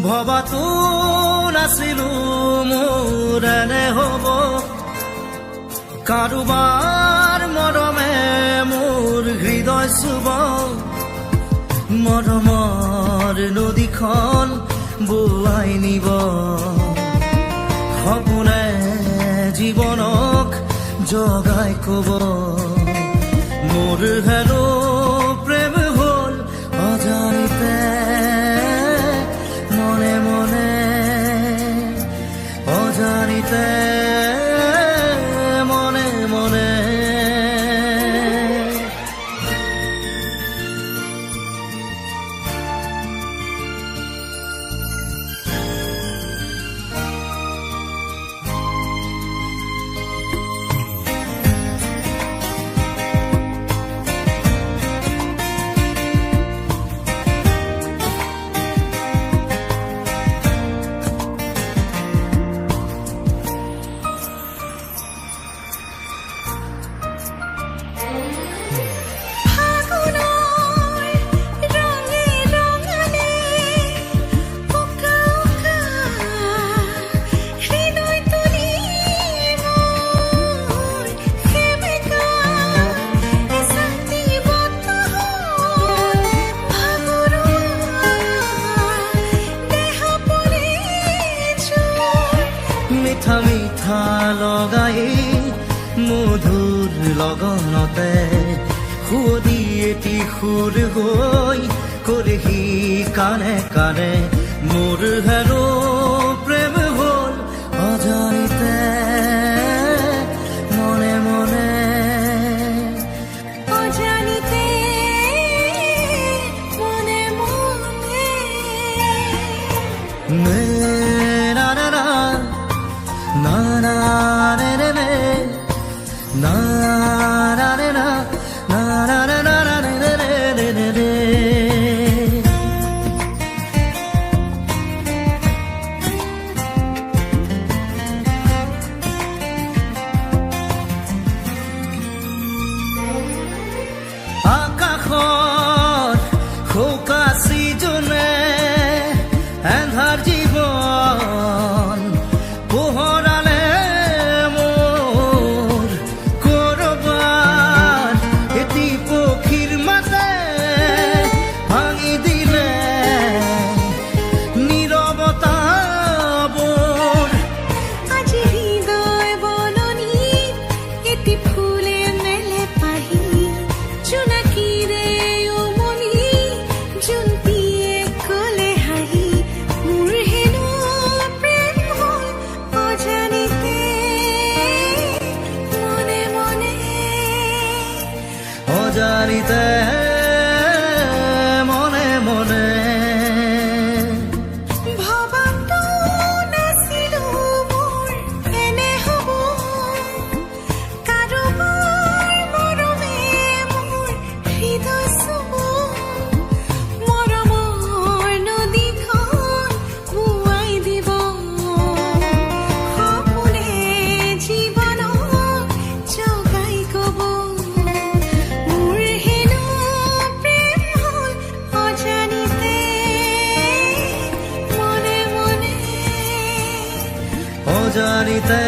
ভবাতো নাছিলো মোৰ এনে হ'ব কাৰোবাৰ মৰমে মোৰ হৃদয় চুব মৰমৰ নদীখন বোৱাই নিব সপোনে জীৱনক জগাই কব মোৰ হেনো প্ৰেম হ'ল অজানিতে মনে মনে অজানিতে মনে মনে মিঠা মিঠা লগাই মধুৰ লগনতে সুদি এটি সুৰ হৈ কৰিহি কানে কানে মোৰ হেনো প্ৰেম হ'ল অজানিতে মনে মনে অজানিতে মনে মনে না না না na na na na na na na na na na na na na na আকাশত খোকাছি জনে এন্ধাৰ জীৱন পোহৰালে মোৰ কৰবাত এটি পক্ষীৰ মাতে ভাঙি দিলে নীৰৱতাবোৰ আজি হৃদয় বননিত এটি ফুলে মেলে পাহি জোনাকীৰে উমলি জোনটিয়ে ক'লে হাঁহি মোৰ হেনো প্ৰেম হ'ল অজানিতে মনে মনে অজানিতে মনে মনে ভবাতো নাছিলো মোৰ এনে হ'ব কাৰোবাৰ মৰমে মোৰ হৃদয় চুব মৰমৰ নদীখন বোৱাই দিব সপোনে জীৱনক জগাই কব মোৰ হেনো প্ৰেম হ'ল অজানিতে মনে মনে অজানিতে